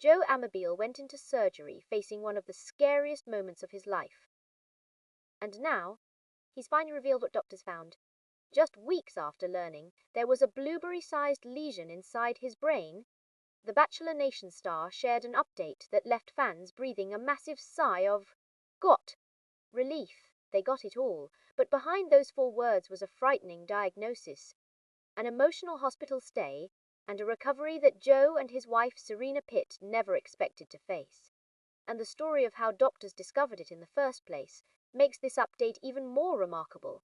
Joe Amabile went into surgery facing one of the scariest moments of his life. And now, he's finally revealed what doctors found. Just weeks after learning there was a blueberry-sized lesion inside his brain, the Bachelor Nation star shared an update that left fans breathing a massive sigh of relief. They got it all, but behind those 4 words was a frightening diagnosis, an emotional hospital stay, and a recovery that Joe and his wife Serena Pitt never expected to face. And the story of how doctors discovered it in the first place makes this update even more remarkable.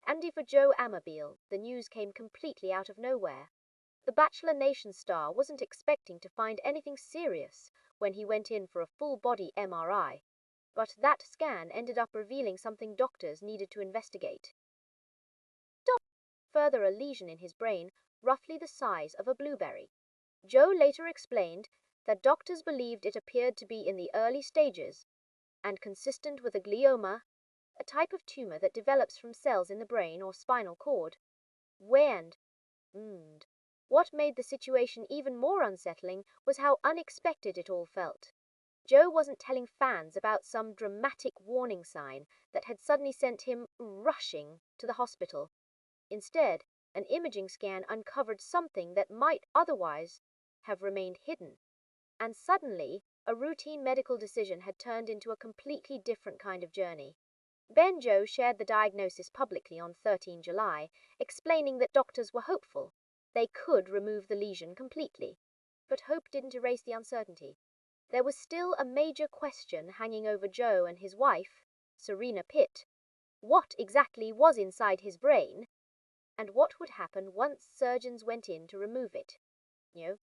And for Joe Amabile, the news came completely out of nowhere. The Bachelor Nation star wasn't expecting to find anything serious when he went in for a full-body MRI, but that scan ended up revealing something doctors needed to investigate. Further, a lesion in his brain, roughly the size of a blueberry. Joe later explained that doctors believed it appeared to be in the early stages and consistent with a glioma, a type of tumor that develops from cells in the brain or spinal cord. What made the situation even more unsettling was how unexpected it all felt. Joe wasn't telling fans about some dramatic warning sign that had suddenly sent him rushing to the hospital. Instead, an imaging scan uncovered something that might otherwise have remained hidden. And suddenly, a routine medical decision had turned into a completely different kind of journey. Joe shared the diagnosis publicly on 13 July, explaining that doctors were hopeful they could remove the lesion completely. But hope didn't erase the uncertainty. There was still a major question hanging over Joe and his wife, Serena Pitt. What exactly was inside his brain, and what would happen once surgeons went in to remove it?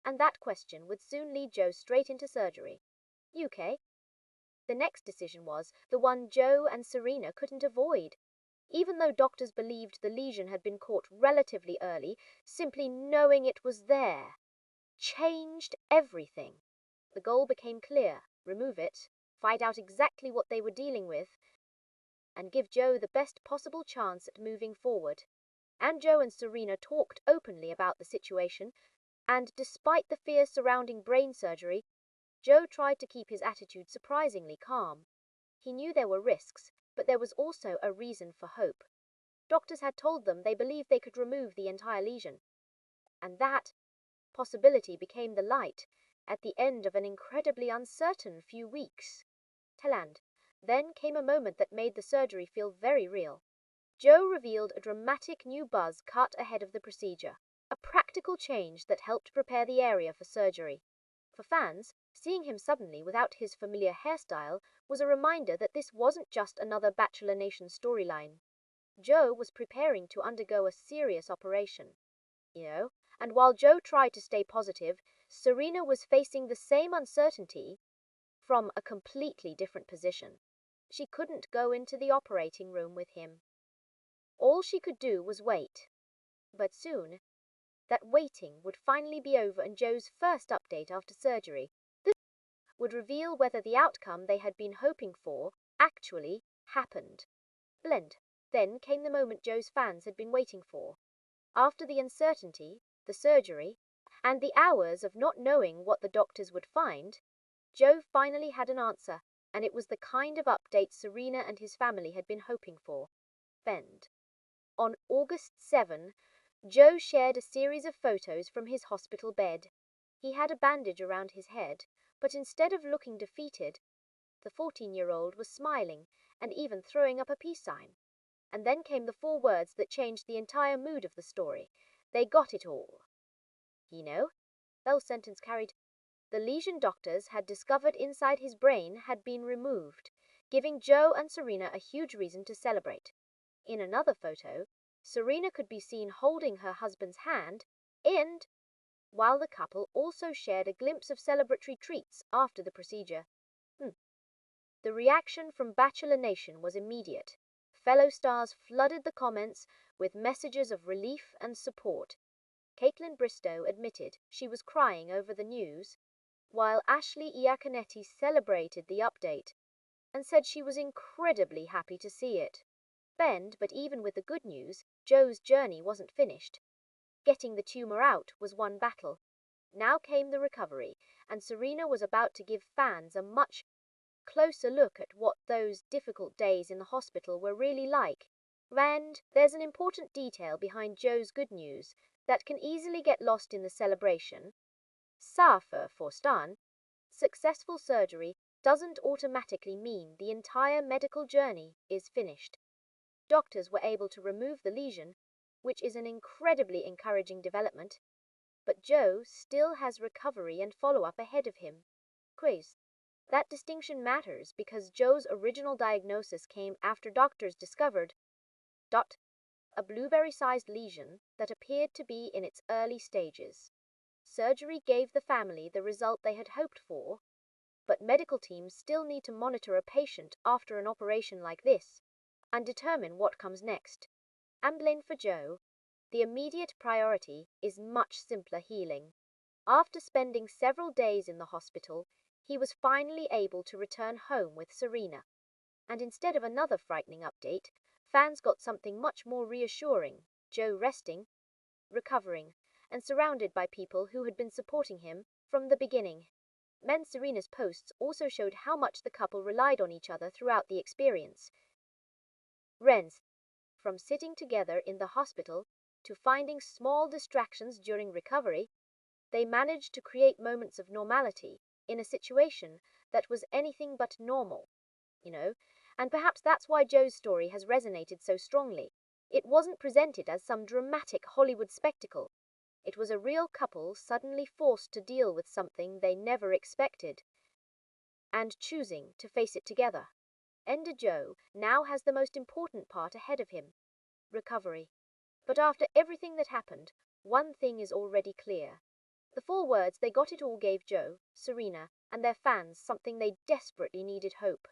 And that question would soon lead Joe straight into surgery. UK. The next decision was the one Joe and Serena couldn't avoid. Even though doctors believed the lesion had been caught relatively early, simply knowing it was there changed everything. The goal became clear: remove it, find out exactly what they were dealing with, and give Joe the best possible chance at moving forward. And Joe and Serena talked openly about the situation, and despite the fear surrounding brain surgery, Joe tried to keep his attitude surprisingly calm. He knew there were risks, but there was also a reason for hope. Doctors had told them they believed they could remove the entire lesion, and that possibility became the light at the end of an incredibly uncertain few weeks. Then came a moment that made the surgery feel very real. Joe revealed a dramatic new buzz cut ahead of the procedure, a practical change that helped prepare the area for surgery. For fans, seeing him suddenly without his familiar hairstyle was a reminder that this wasn't just another Bachelor Nation storyline. Joe was preparing to undergo a serious operation. And while Joe tried to stay positive, Serena was facing the same uncertainty from a completely different position. She couldn't go into the operating room with him. All she could do was wait. But soon, that waiting would finally be over, and Joe's first update after surgery would reveal whether the outcome they had been hoping for actually happened. Then came the moment Joe's fans had been waiting for. After the uncertainty, the surgery, and the hours of not knowing what the doctors would find, Joe finally had an answer, and it was the kind of update Serena and his family had been hoping for. On August 7, Joe shared a series of photos from his hospital bed. He had a bandage around his head, but instead of looking defeated, the 14-year-old was smiling and even throwing up a peace sign. And then came the 4 words that changed the entire mood of the story. They got it all. The sentence carried. The lesion doctors had discovered inside his brain had been removed, giving Joe and Serena a huge reason to celebrate. In another photo, Serena could be seen holding her husband's hand, and while the couple also shared a glimpse of celebratory treats after the procedure. The reaction from Bachelor Nation was immediate. Fellow stars flooded the comments with messages of relief and support. Caitlin Bristow admitted she was crying over the news, while Ashley Iaconetti celebrated the update and said she was incredibly happy to see it. But even with the good news, Joe's journey wasn't finished. Getting the tumor out was one battle. Now came the recovery, and Serena was about to give fans a much closer look at what those difficult days in the hospital were really like. And there's an important detail behind Joe's good news that can easily get lost in the celebration. Safa for Stan, successful surgery doesn't automatically mean the entire medical journey is finished. Doctors were able to remove the lesion, which is an incredibly encouraging development, but Joe still has recovery and follow-up ahead of him. Quiz. That distinction matters because Joe's original diagnosis came after doctors discovered a blueberry-sized lesion that appeared to be in its early stages. Surgery gave the family the result they had hoped for, but medical teams still need to monitor a patient after an operation like this and determine what comes next. Amabile for Joe, the immediate priority is much simpler healing. After spending several days in the hospital, he was finally able to return home with Serena. And instead of another frightening update, fans got something much more reassuring. Joe resting, recovering, and surrounded by people who had been supporting him from the beginning. Serena's posts also showed how much the couple relied on each other throughout the experience. Ren's, from sitting together in the hospital to finding small distractions during recovery, they managed to create moments of normality in a situation that was anything but normal, and perhaps that's why Joe's story has resonated so strongly. It wasn't presented as some dramatic Hollywood spectacle. It was a real couple suddenly forced to deal with something they never expected and choosing to face it together. Joe now has the most important part ahead of him, recovery. But after everything that happened, one thing is already clear. The 4 words "they got it all" gave Joe, Serena, and their fans something they desperately needed: hope.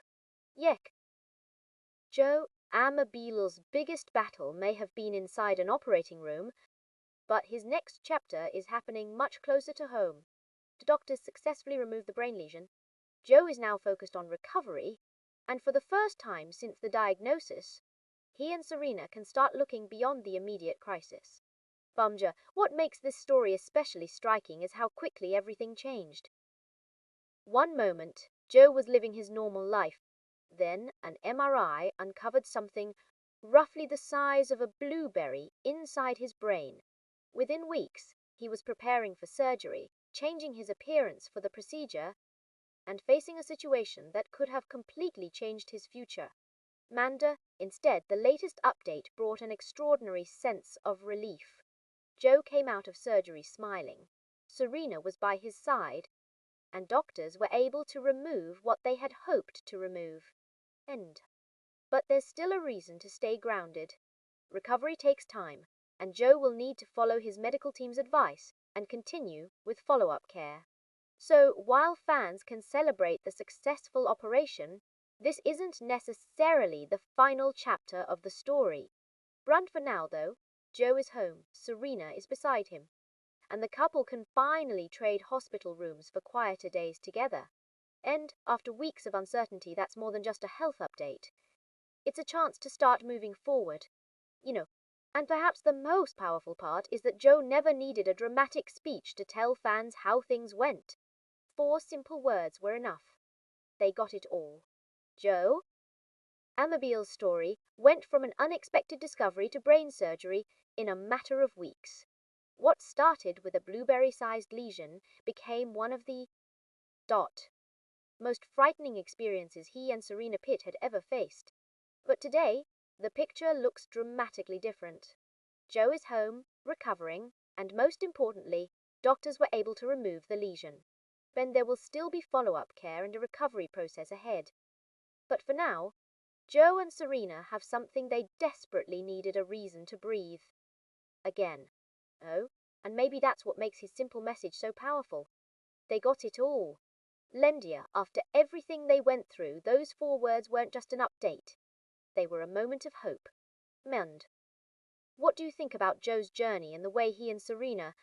Yek. Joe Amabile's biggest battle may have been inside an operating room, but his next chapter is happening much closer to home. The doctors successfully removed the brain lesion. Joe is now focused on recovery, and for the first time since the diagnosis, he and Serena can start looking beyond the immediate crisis. Bumja, what makes this story especially striking is how quickly everything changed. One moment, Joe was living his normal life. Then an MRI uncovered something roughly the size of a blueberry inside his brain. Within weeks, he was preparing for surgery, changing his appearance for the procedure, and facing a situation that could have completely changed his future. Instead, the latest update brought an extraordinary sense of relief. Joe came out of surgery smiling. Serena was by his side, and doctors were able to remove what they had hoped to remove. But there's still a reason to stay grounded. Recovery takes time, and Joe will need to follow his medical team's advice and continue with follow-up care. So, while fans can celebrate the successful operation, this isn't necessarily the final chapter of the story. For now, though, Joe is home, Serena is beside him, and the couple can finally trade hospital rooms for quieter days together. And after weeks of uncertainty, that's more than just a health update. It's a chance to start moving forward. And perhaps the most powerful part is that Joe never needed a dramatic speech to tell fans how things went. 4 simple words were enough. They got it all. Joe Amabile's story went from an unexpected discovery to brain surgery in a matter of weeks. What started with a blueberry-sized lesion became one of the most frightening experiences he and Serena Pitt had ever faced. But today, the picture looks dramatically different. Joe is home, recovering, and most importantly, doctors were able to remove the lesion. Then there will still be follow-up care and a recovery process ahead. But for now, Joe and Serena have something they desperately needed: a reason to breathe. Again. Oh, and maybe that's what makes his simple message so powerful. They got it all. After everything they went through, those 4 words weren't just an update. They were a moment of hope. What do you think about Joe's journey and the way he and Serena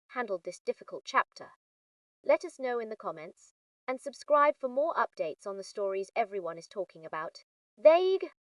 handled this difficult chapter? Let us know in the comments, and subscribe for more updates on the stories everyone is talking about.